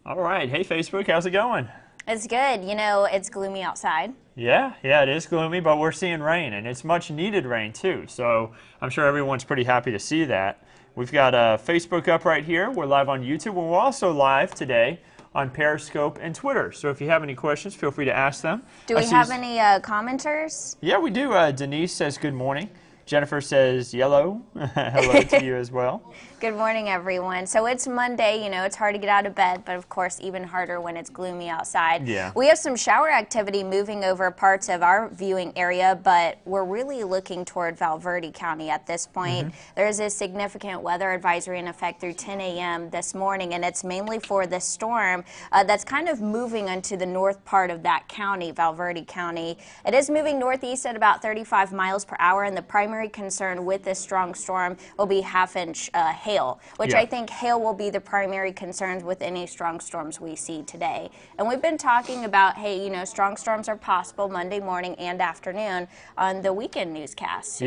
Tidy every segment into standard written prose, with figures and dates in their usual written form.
All right. Hey, Facebook. How's it going? It's good. You know, it's gloomy outside. Yeah, it is gloomy, but we're seeing rain, and it's much needed rain, too. So I'm sure everyone's pretty happy to see that. We've got Facebook up right here. We're live on YouTube, and we're also live today on Periscope and Twitter. So if you have any questions, feel free to ask them. Do we have any commenters? Yeah, we do. Denise says good morning. Jennifer says yellow. Hello to you as well. Good morning, everyone. So it's Monday. You know, it's hard to get out of bed, but of course, even harder when it's gloomy outside. Yeah. We have some shower activity moving over parts of our viewing area, but we're really looking toward Valverde County at this point. There is a significant weather advisory in effect through 10 a.m. this morning, and it's mainly for this storm that's kind of moving into the north part of that county, Valverde County. It is moving northeast at about 35 miles per hour, and the primary concern with this strong storm will be half-inch hail, which I think hail will be the primary concerns with any strong storms we see today. And we've been talking about, hey, you know, strong storms are possible Monday morning and afternoon on the weekend newscast.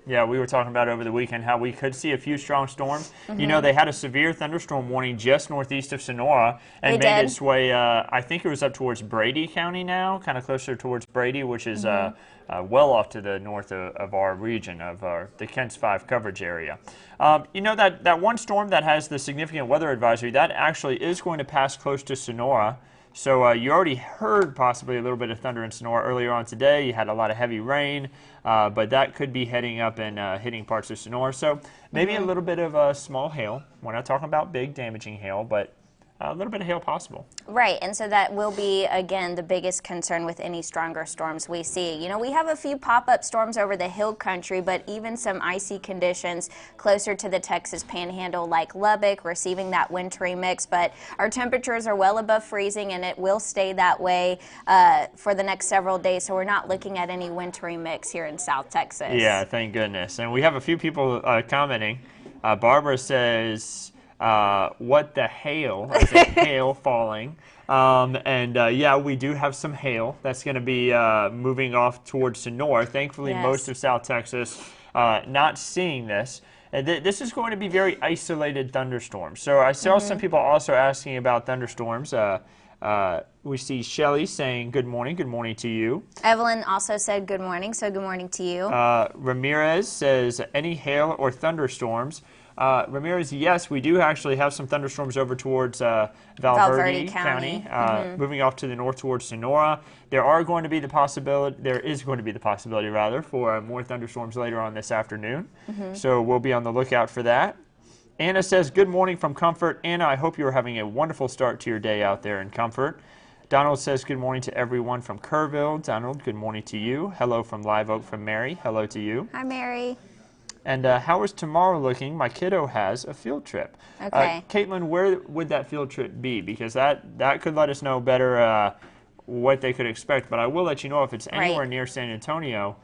Yeah, we were talking about over the weekend how we could see a few strong storms. You know, they had a severe thunderstorm warning just northeast of Sonora and made its way, I think it was up towards Brady County now, kind of closer towards Brady, which is well off to the north of our region, of the Kent's 5 coverage area. You know, that one storm that has the significant weather advisory, that actually is going to pass close to Sonora. So you already heard possibly a little bit of thunder in Sonora earlier on today. You had a lot of heavy rain, but that could be heading up and hitting parts of Sonora. So maybe a little bit of small hail. We're not talking about big damaging hail, but a little bit of hail possible. Right, and so that will be, again, the biggest concern with any stronger storms we see. You know, we have a few pop-up storms over the hill country, but even some icy conditions closer to the Texas Panhandle like Lubbock, receiving that wintry mix. But our temperatures are well above freezing, and it will stay that way for the next several days. So we're not looking at any wintry mix here in South Texas. Yeah, thank goodness. And we have a few people commenting. Barbara says, what the hail, as in hail falling. Yeah, we do have some hail that's going to be moving off towards Sonora. Thankfully, most of South Texas not seeing this. And this is going to be very isolated thunderstorms. So I saw some people also asking about thunderstorms. We see Shelly saying good morning to you. Evelyn also said good morning, so good morning to you. Ramirez says any hail or thunderstorms. Ramirez, yes, we do actually have some thunderstorms over towards Valverde County, moving off to the north towards Sonora. There is going to be the possibility for more thunderstorms later on this afternoon. So we'll be on the lookout for that. Anna says, good morning from Comfort. Anna, I hope you're having a wonderful start to your day out there in Comfort. Donald says, good morning to everyone from Kerrville. Donald, good morning to you. Hello from Live Oak from Mary. Hello to you. Hi, Mary. And how is tomorrow looking? My kiddo has a field trip. Okay. Caitlin, where would that field trip be? Because that could let us know better what they could expect. But I will let you know if it's anywhere near San Antonio,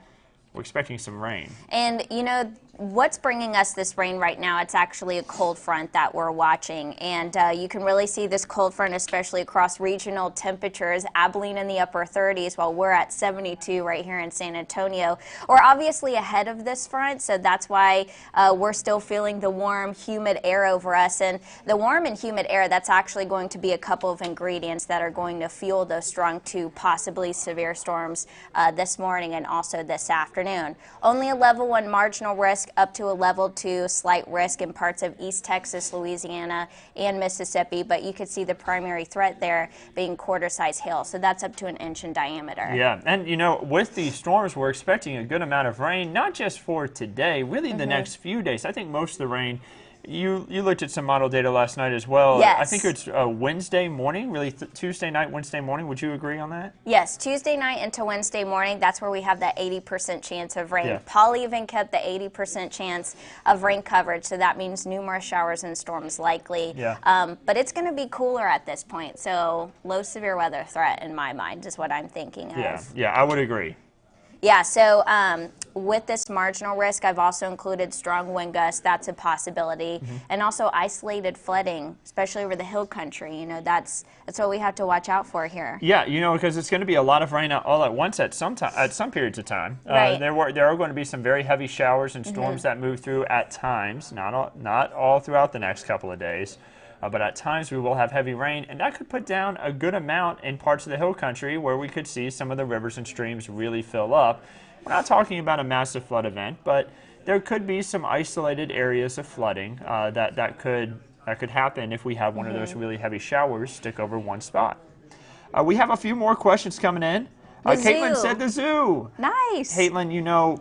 we're expecting some rain. And, you know, what's bringing us this rain right now, it's actually a cold front that we're watching. And you can really see this cold front, especially across regional temperatures. Abilene in the upper 30s, while we're at 72 right here in San Antonio. We're obviously ahead of this front, so that's why we're still feeling the warm, humid air over us. And the warm and humid air, that's actually going to be a couple of ingredients that are going to fuel those strong to possibly severe storms this morning and also this afternoon. Only a level 1 marginal risk up to a level 2 slight risk in parts of East Texas, Louisiana, and Mississippi, but you could see the primary threat there being quarter-size hail, so that's up to an inch in diameter. Yeah, and you know, with these storms, we're expecting a good amount of rain, not just for today, really the next few days. I think most of the rain, you looked at some model data last night as well. Yes. I think it's Wednesday morning, really Tuesday night, Wednesday morning. Would you agree on that? Yes, Tuesday night into Wednesday morning, that's where we have that 80% chance of rain. Yeah. Paul even kept the 80% chance of rain coverage, so that means numerous showers and storms likely. Yeah. But it's going to be cooler at this point, so low severe weather threat in my mind is what I'm thinking of. Yeah, I would agree. Yeah, so with this marginal risk, I've also included strong wind gusts. That's a possibility. And also isolated flooding, especially over the hill country. You know, that's what we have to watch out for here. Yeah, you know, because it's going to be a lot of rain all at once at some periods of time. Right. There are going to be some very heavy showers and storms that move through at times, not all throughout the next couple of days. but at times we will have heavy rain, and that could put down a good amount in parts of the hill country where we could see some of the rivers and streams really fill up. We're not talking about a massive flood event, but there could be some isolated areas of flooding that could happen if we have one of those really heavy showers stick over one spot. We have a few more questions coming in. Caitlin said the zoo. Nice. Caitlin, you know,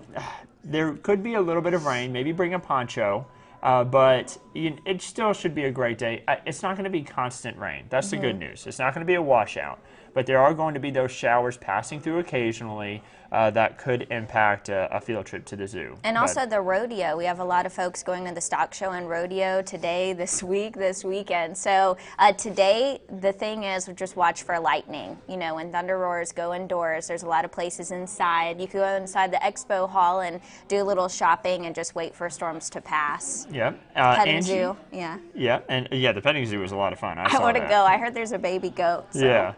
there could be a little bit of rain. Maybe bring a poncho. But it still should be a great day. It's not going to be constant rain. That's the good news. It's not going to be a washout. But there are going to be those showers passing through occasionally that could impact a field trip to the zoo. And also the rodeo. We have a lot of folks going to the stock show and rodeo today, this weekend. So today, the thing is, just watch for lightning. You know, when thunder roars, go indoors. There's a lot of places inside. You can go inside the expo hall and do a little shopping and just wait for storms to pass. Yeah. Petting zoo. Yeah. Yeah, and the petting zoo was a lot of fun. I want to go. I heard there's a baby goat. So. Yeah.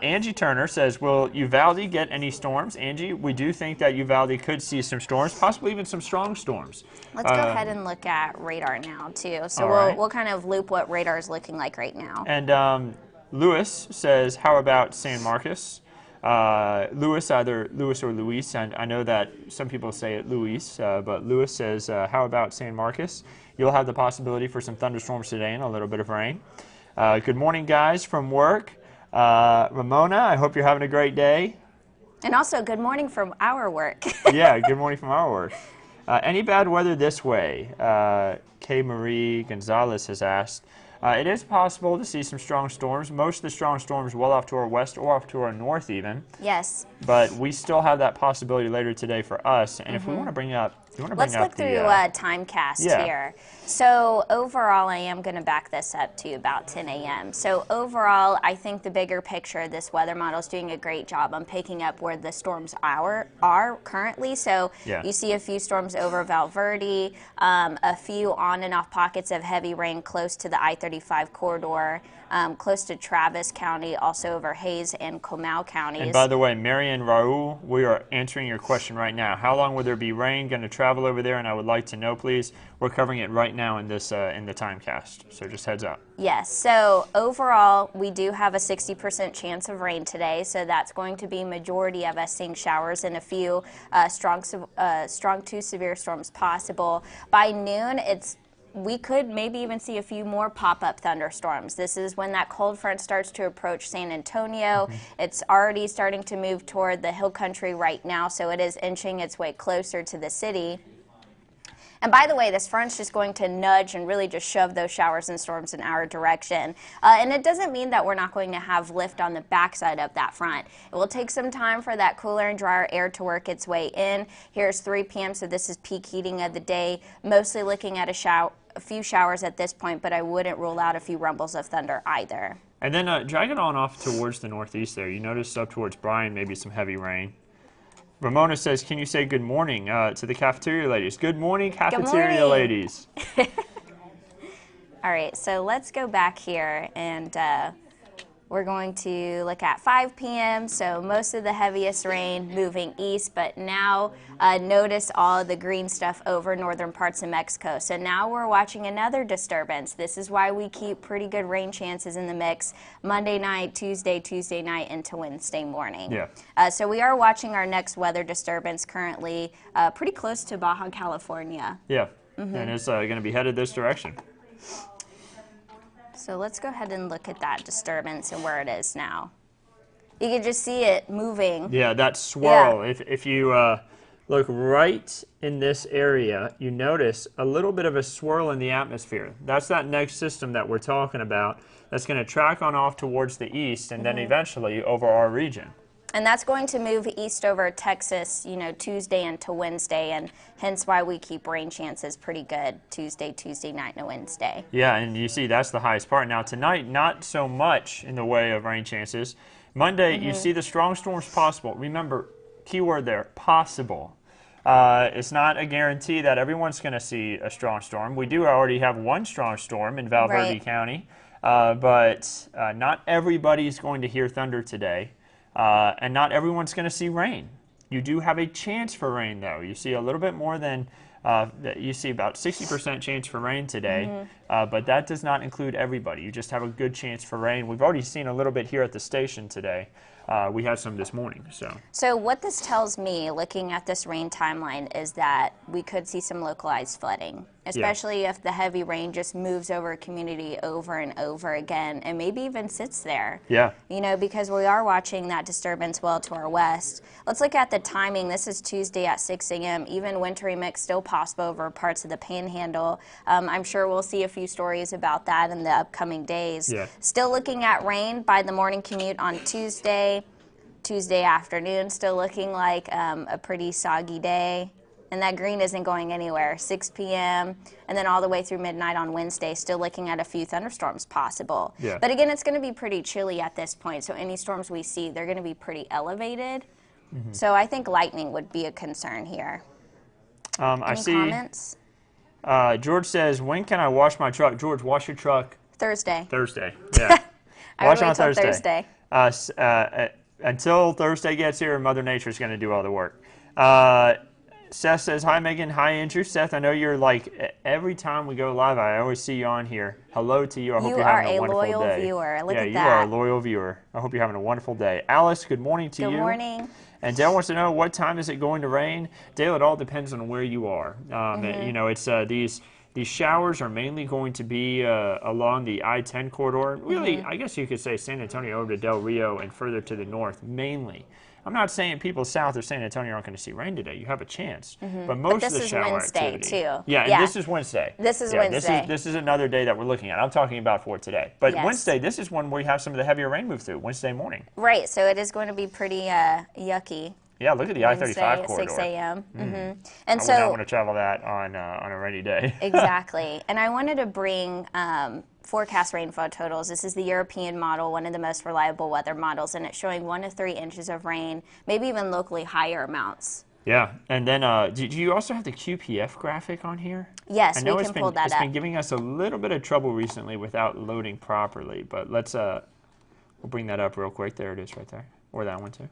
Angie Turner says, will Uvalde get any storms? Angie, we do think that Uvalde could see some storms, possibly even some strong storms. Let's go ahead and look at radar now, too. So we'll kind of loop what radar is looking like right now. And Lewis says, how about San Marcos? Lewis, either Lewis or Luis, and I know that some people say it Luis, but Lewis says, how about San Marcos? You'll have the possibility for some thunderstorms today and a little bit of rain. Good morning, guys, from work. Ramona, I hope you're having a great day. And also, good morning from our work. Yeah, good morning from our work. Any bad weather this way? Kay Marie Gonzalez has asked. It is possible to see some strong storms. Most of the strong storms well off to our west or off to our north even. Yes. But we still have that possibility later today for us. And if we want to bring up... Let's look through Timecast here. So overall, I am going to back this up to about 10 a.m. So overall, I think the bigger picture, this weather model is doing a great job on picking up where the storms are currently. So you see a few storms over Valverde, a few on and off pockets of heavy rain close to the I-35 corridor, close to Travis County, also over Hayes and Comal counties. And by the way, Marian Raul, we are answering your question right now. How long will there be rain going to travel over there? And I would like to know, please. We're covering it right now in this in the Timecast, so just heads up. Yes, so overall, we do have a 60% chance of rain today, so that's going to be majority of us seeing showers and a few strong to severe storms possible. By noon, we could maybe even see a few more pop-up thunderstorms. This is when that cold front starts to approach San Antonio. It's already starting to move toward the hill country right now, so it is inching its way closer to the city. And by the way, this front's just going to nudge and really just shove those showers and storms in our direction. And it doesn't mean that we're not going to have lift on the backside of that front. It will take some time for that cooler and drier air to work its way in. Here's 3 p.m., so this is peak heating of the day. Mostly looking at a few showers at this point, but I wouldn't rule out a few rumbles of thunder either. And then dragging on off towards the northeast there, you notice up towards Bryan, maybe some heavy rain. Ramona says, can you say good morning to the cafeteria ladies? Good morning, cafeteria ladies. All right, so let's go back here, and we're going to look at 5 p.m., so most of the heaviest rain moving east, but now notice all the green stuff over northern parts of Mexico. So now we're watching another disturbance. This is why we keep pretty good rain chances in the mix Monday night, Tuesday night, into Wednesday morning. Yeah. So we are watching our next weather disturbance currently pretty close to Baja California. Yeah, and it's going to be headed this direction. So let's go ahead and look at that disturbance and where it is now. You can just see it moving. Yeah, that swirl. Yeah. If you look right in this area, you notice a little bit of a swirl in the atmosphere. That's that next system that we're talking about that's going to track on off towards the east and then eventually over our region. And that's going to move east over Texas, Tuesday into Wednesday, and hence why we keep rain chances pretty good Tuesday night, and Wednesday. Yeah, and you see that's the highest part. Now tonight, not so much in the way of rain chances. Monday, you see the strong storms possible. Remember, keyword there, possible. It's not a guarantee that everyone's going to see a strong storm. We do already have one strong storm in Valverde County, but not everybody's going to hear thunder today. And not everyone's going to see rain. You do have a chance for rain, though. You see a little bit more than, you see about 60% chance for rain today. But that does not include everybody. You just have a good chance for rain. We've already seen a little bit here at the station today. We had some this morning. So what this tells me, looking at this rain timeline, is that we could see some localized flooding, especially if the heavy rain just moves over a community over and over again and maybe even sits there. Yeah. You know, because we are watching that disturbance well to our west. Let's look at the timing. This is Tuesday at 6 a.m. Even wintry mix still possible over parts of the panhandle. I'm sure we'll see a few stories about that in the upcoming days. Yeah. Still looking at rain by the morning commute on Tuesday afternoon, still looking like a pretty soggy day. And that green isn't going anywhere. 6 p.m. and then all the way through midnight on Wednesday, still looking at a few thunderstorms possible. Yeah. But again, it's going to be pretty chilly at this point, so any storms we see, they're going to be pretty elevated. So I think lightning would be a concern here. I see. Comments? George says, when can I wash my truck? George, wash your truck. Thursday. Yeah. Wash on Thursday. Until Thursday gets here, Mother Nature's going to do all the work. Seth says, hi, Megan. Hi, Andrew. Seth, I know you're like, every time we go live, I always see you on here. Hello to you. I hope you're having a wonderful day. You are a loyal viewer. Look at that. Yeah, you are a loyal viewer. I hope you're having a wonderful day. Alice, good morning to you. Good morning. And Dale wants to know, what time is it going to rain? Dale, it all depends on where you are. You know, it's these showers are mainly going to be along the I-10 corridor. Really, I guess you could say San Antonio over to Del Rio and further to the north, mainly. I'm not saying people south of San Antonio aren't going to see rain today. You have a chance. But most of the shower Wednesday, activity. too. Yeah, and this is Wednesday. This is Wednesday. This is another day that we're looking at. I'm talking about for today. But Wednesday, this is when we have some of the heavier rain move through, Wednesday morning. Right, so it is going to be pretty yucky. Yeah, look at the I-35 corridor. 6 a.m. And I would not want to travel that on a rainy day. Exactly. And I wanted to bring forecast rainfall totals. This is the European model, one of the most reliable weather models, and it's showing 1 to 3 inches of rain, maybe even locally higher amounts. Yeah, and then do you also have the QPF graphic on here? Yes, we can pull that up. It's been giving us a little bit of trouble recently without loading properly, but let's we'll bring that up real quick. There it is right there, or that one too.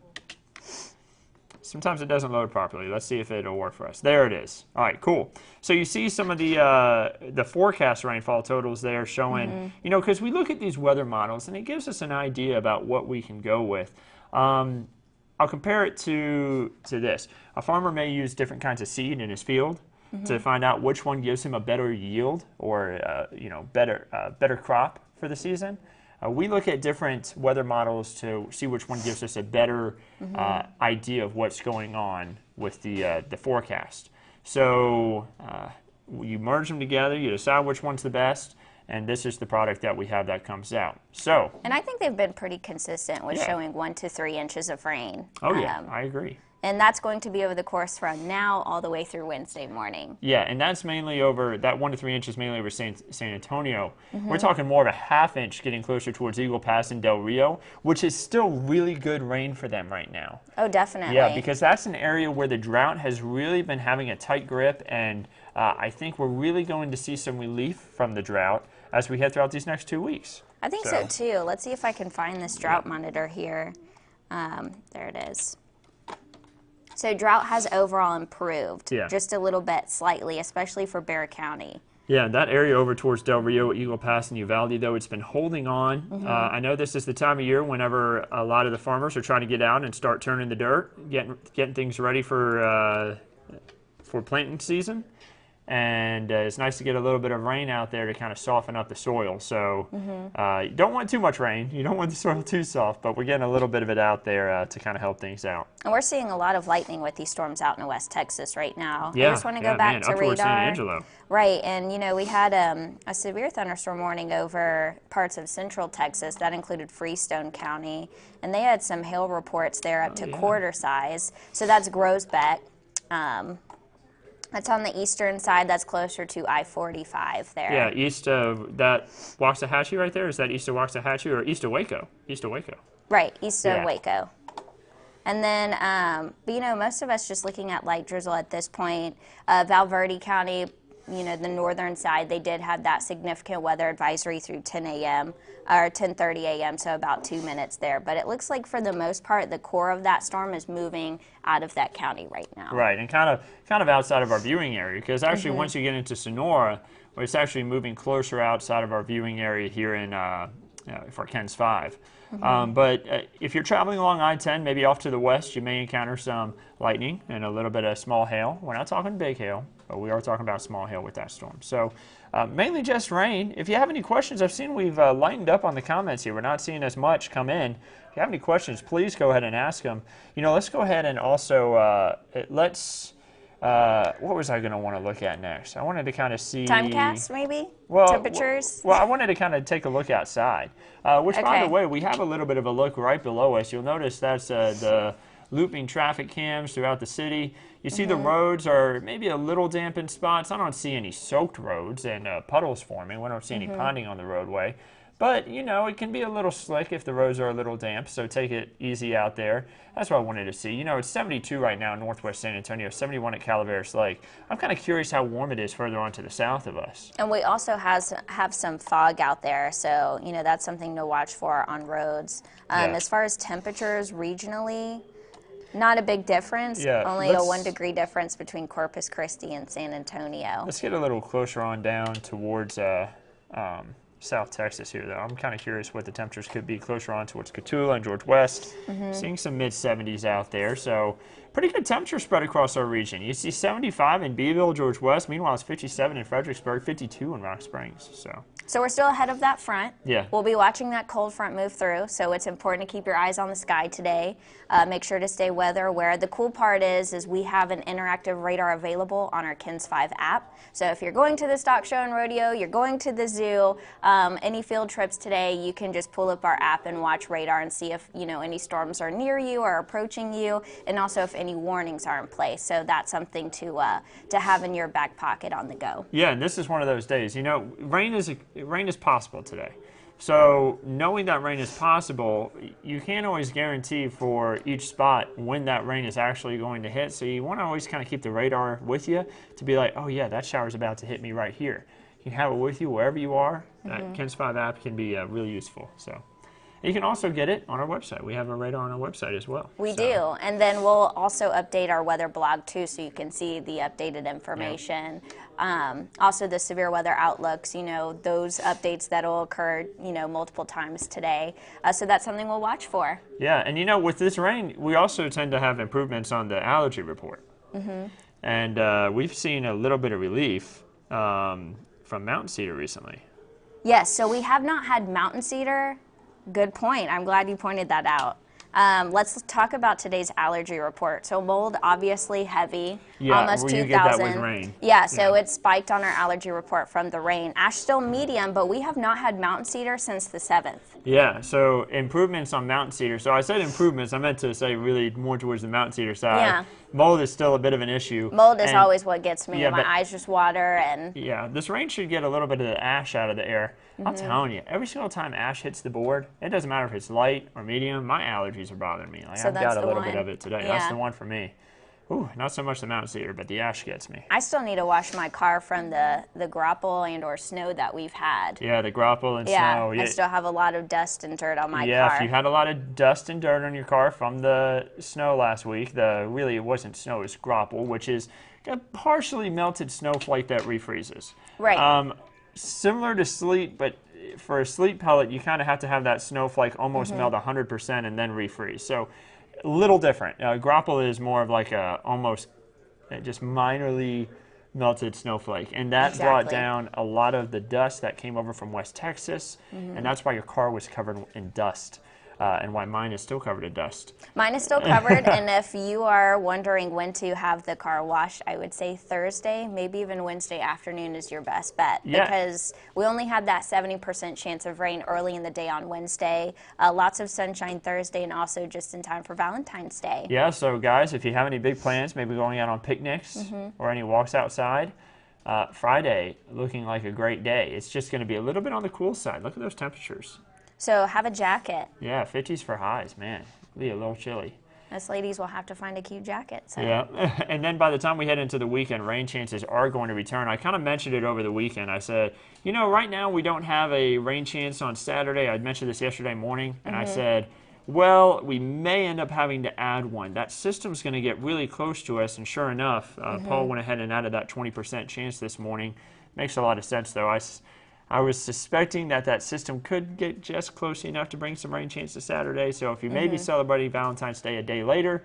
Sometimes it doesn't load properly. Let's see if it'll work for us. There it is. All right, cool. So you see some of the forecast rainfall totals there showing, you know, because we look at these weather models and it gives us an idea about what we can go with. I'll compare it to this. A farmer may use different kinds of seed in his field to find out which one gives him a better yield or you know, better crop for the season. We look at different weather models to see which one gives us a better idea of what's going on with the forecast. So you merge them together, you decide which one's the best, and this is the product that we have that comes out. So, and I think they've been pretty consistent with showing 1 to 3 inches of rain. Oh yeah, I agree. And that's going to be over the course from now all the way through Wednesday morning. Yeah, and that's mainly over, that 1 to 3 inches mainly over San Antonio. We're talking more of a ½ inch getting closer towards Eagle Pass and Del Rio, which is still really good rain for them right now. Oh, definitely. Yeah, because that's an area where the drought has really been having a tight grip, and I think we're really going to see some relief from the drought as we head throughout these next 2 weeks. I think so too. Let's see if I can find this drought monitor here. There it is. So drought has overall improved just a little bit, slightly, especially for Bexar County. Yeah, that area over towards Del Rio, Eagle Pass, and Uvalde, though, it's been holding on. I know this is the time of year whenever a lot of the farmers are trying to get out and start turning the dirt, getting things ready for planting season. And it's nice to get a little bit of rain out there to kind of soften up the soil. So you don't want too much rain. You don't want the soil too soft, but we're getting a little bit of it out there to kind of help things out. And we're seeing a lot of lightning with these storms out in West Texas right now. Yeah, I just want to go back to radar. San Angelo. Right, and you know, we had a severe thunderstorm warning over parts of central Texas. That included Freestone County, and they had some hail reports there up to quarter size. So that's Groesbeck. That's on the eastern side. That's closer to I-45 there. Yeah, east of that Waxahachie right there. Is that east of Waxahachie or east of Waco? East of Waco. Right, east of Waco. And then, but you know, most of us just looking at light drizzle at this point. Val Verde County, you know, the northern side, they did have that significant weather advisory through 10 a.m. or 10:30 a.m., so about 2 minutes there. But it looks like for the most part, the core of that storm is moving out of that county right now. Right, and kind of outside of our viewing area, because actually once you get into Sonora, but it's actually moving closer outside of our viewing area here in for Ken's 5. But if you're traveling along I-10, maybe off to the west, you may encounter some lightning and a little bit of small hail. We're not talking big hail, but we are talking about small hail with that storm. So mainly just rain. If you have any questions, I've seen we've lightened up on the comments here. We're not seeing as much come in. If you have any questions, please go ahead and ask them. Let's go ahead and also what was I going to want to look at next? I wanted to kind of see... Timecast, maybe? Well, temperatures? Well, I wanted to kind of take a look outside, which, by the way, we have a little bit of a look right below us. You'll notice that's the looping traffic cams throughout the city. You see the roads are maybe a little damp in spots. I don't see any soaked roads and puddles forming. We don't see any ponding on the roadway. But, it can be a little slick if the roads are a little damp, so take it easy out there. That's what I wanted to see. It's 72 right now in northwest San Antonio, 71 at Calaveras Lake. I'm kind of curious how warm it is further on to the south of us. And we also have some fog out there, so, that's something to watch for on roads. As far as temperatures regionally, not a big difference. Yeah, only a 1 degree difference between Corpus Christi and San Antonio. Let's get a little closer on down towards South Texas here, though. I'm kind of curious what the temperatures could be closer on towards Cotulla and George West. Seeing some mid-70s out there, so pretty good temperature spread across our region. You see 75 in Beeville, George West. Meanwhile, it's 57 in Fredericksburg, 52 in Rock Springs. So we're still ahead of that front. Yeah. We'll be watching that cold front move through, so it's important to keep your eyes on the sky today. Make sure to stay weather aware. The cool part is we have an interactive radar available on our KENS 5 app. So if you're going to the stock show and rodeo, you're going to the zoo, any field trips today, you can just pull up our app and watch radar and see if any storms are near you or approaching you, and also if any warnings are in place. So that's something to have in your back pocket on the go. Yeah, and this is one of those days. Rain is possible today. So knowing that rain is possible, you can't always guarantee for each spot when that rain is actually going to hit. So you want to always kind of keep the radar with you to be like, oh yeah, that shower is about to hit me right here. You can have it with you wherever you are. That KENS 5 app can be really useful. So. You can also get it on our website. We have a radar on our website as well. We do. And then we'll also update our weather blog too, so you can see the updated information. Yeah. Also the severe weather outlooks, those updates that will occur, multiple times today. So that's something we'll watch for. Yeah, and with this rain, we also tend to have improvements on the allergy report. And we've seen a little bit of relief from mountain cedar recently. Yes, so we have not had mountain cedar. Good point. I'm glad you pointed that out. Let's talk about today's allergy report. So mold, obviously heavy, almost 2,000. You get that with rain. Yeah, so it spiked on our allergy report from the rain. Ash still medium, but we have not had mountain cedar since the 7th. Yeah, so improvements on mountain cedar. So I said improvements. I meant to say really more towards the mountain cedar side. Yeah. Mold is still a bit of an issue. Mold is always what gets me. My eyes just water. Yeah, this rain should get a little bit of the ash out of the air. I'm telling you, every single time ash hits the board, it doesn't matter if it's light or medium, my allergies are bothering me. I've got a little bit of it today. Yeah. That's the one for me. Ooh, not so much the mountain cedar, but the ash gets me. I still need to wash my car from the grapple and or snow that we've had. Yeah, the grapple and snow. Yeah, I still have a lot of dust and dirt on my car. Yeah, if you had a lot of dust and dirt on your car from the snow last week, really it wasn't snow, it was grapple, which is a partially melted snowflake that refreezes. Right. Similar to sleet, but for a sleet pellet, you kind of have to have that snowflake almost melt 100% and then refreeze. So a little different. Grapple is more of like a almost just minorly melted snowflake, and that brought down a lot of the dust that came over from West Texas, and that's why your car was covered in dust. And why mine is still covered in dust. Mine is still covered, and if you are wondering when to have the car washed, I would say Thursday, maybe even Wednesday afternoon is your best bet. Yeah. Because we only had that 70% chance of rain early in the day on Wednesday, lots of sunshine Thursday, and also just in time for Valentine's Day. Yeah, so guys, if you have any big plans, maybe going out on picnics or any walks outside, Friday looking like a great day. It's just going to be a little bit on the cool side. Look at those temperatures. So have a jacket. Yeah, 50s for highs, man. It'll be a little chilly. Us ladies will have to find a cute jacket. So. Yeah, and then by the time we head into the weekend, rain chances are going to return. I kind of mentioned it over the weekend. I said, right now we don't have a rain chance on Saturday. I mentioned this yesterday morning, and I said, well, we may end up having to add one. That system's going to get really close to us, and sure enough, Paul went ahead and added that 20% chance this morning. Makes a lot of sense, though. I was suspecting that system could get just close enough to bring some rain chances Saturday. So if you may be celebrating Valentine's Day a day later,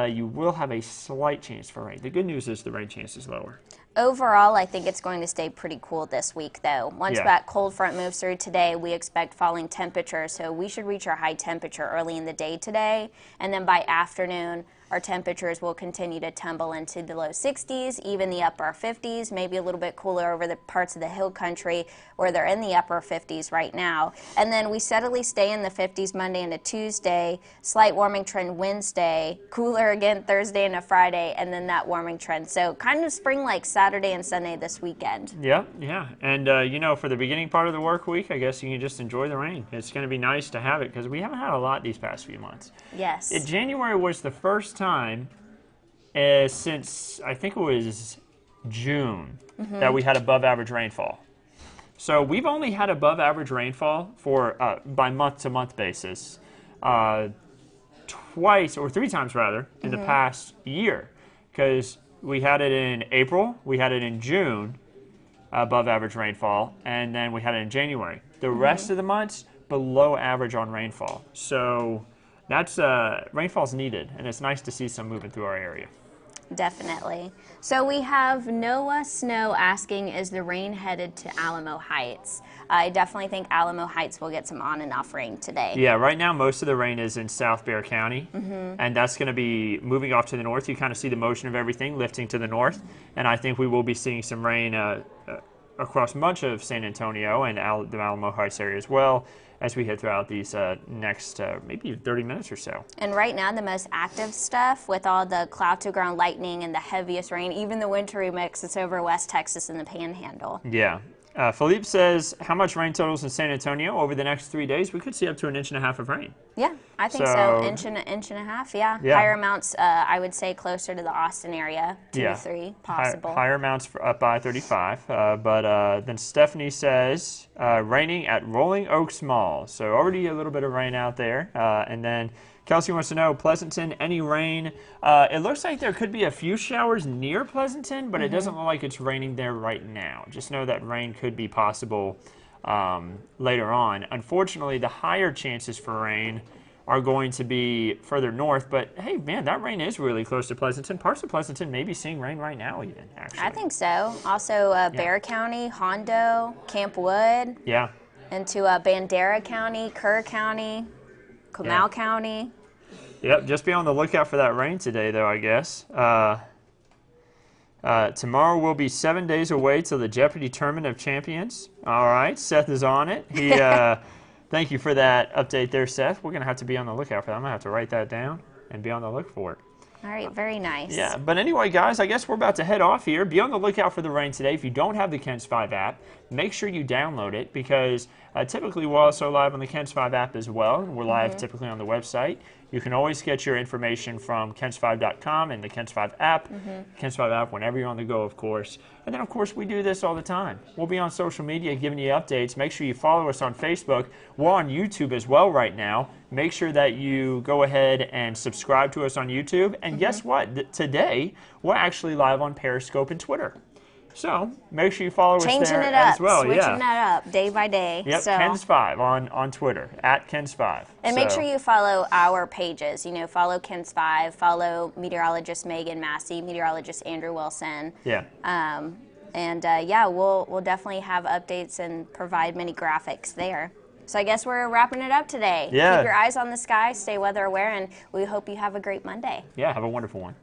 you will have a slight chance for rain. The good news is the rain chance is lower. Overall, I think it's going to stay pretty cool this week, though. Once that cold front moves through today, we expect falling temperatures, so we should reach our high temperature early in the day today, and then by afternoon, our temperatures will continue to tumble into the low 60s, even the upper 50s, maybe a little bit cooler over the parts of the hill country where they're in the upper 50s right now. And then we steadily stay in the 50s Monday into Tuesday, slight warming trend Wednesday, cooler again Thursday into Friday, and then that warming trend. So kind of spring-like Saturday and Sunday this weekend. Yeah. And, for the beginning part of the work week, I guess you can just enjoy the rain. It's going to be nice to have it because we haven't had a lot these past few months. Yes. January was the first time since I think it was June that we had above average rainfall. So we've only had above average rainfall for by month to month basis twice or three times rather in the past year, because we had it in April, we had it in June above average rainfall, and then we had it in January. The rest of the months below average on rainfall. So that's rainfall's needed, and it's nice to see some moving through our area. Definitely. So we have Noah Snow asking, is the rain headed to Alamo Heights? I definitely think Alamo Heights will get some on and off rain today. Yeah, right now most of the rain is in South Bexar County, and that's going to be moving off to the north. You kind of see the motion of everything lifting to the north, and I think we will be seeing some rain across much of San Antonio and the Alamo Heights area as well, as we head throughout these next maybe 30 minutes or so. And right now, the most active stuff with all the cloud-to-ground lightning and the heaviest rain, even the wintry mix, it's over West Texas and the Panhandle. Yeah. Philippe says, how much rain totals in San Antonio over the next 3 days? We could see up to 1.5 inches of rain. Yeah, I think so. Inch and a half, yeah. Higher amounts, I would say, closer to the Austin area, 2 to 3, possible. Higher amounts for up by 35. But then Stephanie says, raining at Rolling Oaks Mall. So already a little bit of rain out there. And then Kelsey wants to know, Pleasanton, any rain? It looks like there could be a few showers near Pleasanton, but it doesn't look like it's raining there right now. Just know that rain could be possible later on. Unfortunately, the higher chances for rain are going to be further north, but hey, man, that rain is really close to Pleasanton. Parts of Pleasanton may be seeing rain right now even, actually. I think so. Also, Bexar County, Hondo, Camp Wood. Yeah. Into Bandera County, Kerr County, Comal County. Yep, just be on the lookout for that rain today, though, I guess. Tomorrow will be 7 days away till the Jeopardy Tournament of Champions. All right, Seth is on it. He, thank you for that update there, Seth. We're going to have to be on the lookout for that. I'm going to have to write that down and be on the look for it. All right, very nice. Yeah, but anyway, guys, I guess we're about to head off here. Be on the lookout for the rain today. If you don't have the KENS 5 app, make sure you download it, because typically we're also live on the KENS 5 app as well. We're live typically on the website. You can always get your information from KENS5.com and the KENS 5 app. KENS 5 app whenever you're on the go, of course. And then, of course, we do this all the time. We'll be on social media giving you updates. Make sure you follow us on Facebook. We're on YouTube as well right now. Make sure that you go ahead and subscribe to us on YouTube. And guess what? Today, we're actually live on Periscope and Twitter. So make sure you follow us there as well. Switching it up day by day. Yep, so. KENS 5 on Twitter, at KENS 5. And make sure you follow our pages. You know, follow KENS 5, follow Meteorologist Meagan, Massey, Meteorologist Andrew Wilson. Yeah. We'll definitely have updates and provide many graphics there. So I guess we're wrapping it up today. Yeah. Keep your eyes on the sky, stay weather aware, and we hope you have a great Monday. Yeah, have a wonderful one.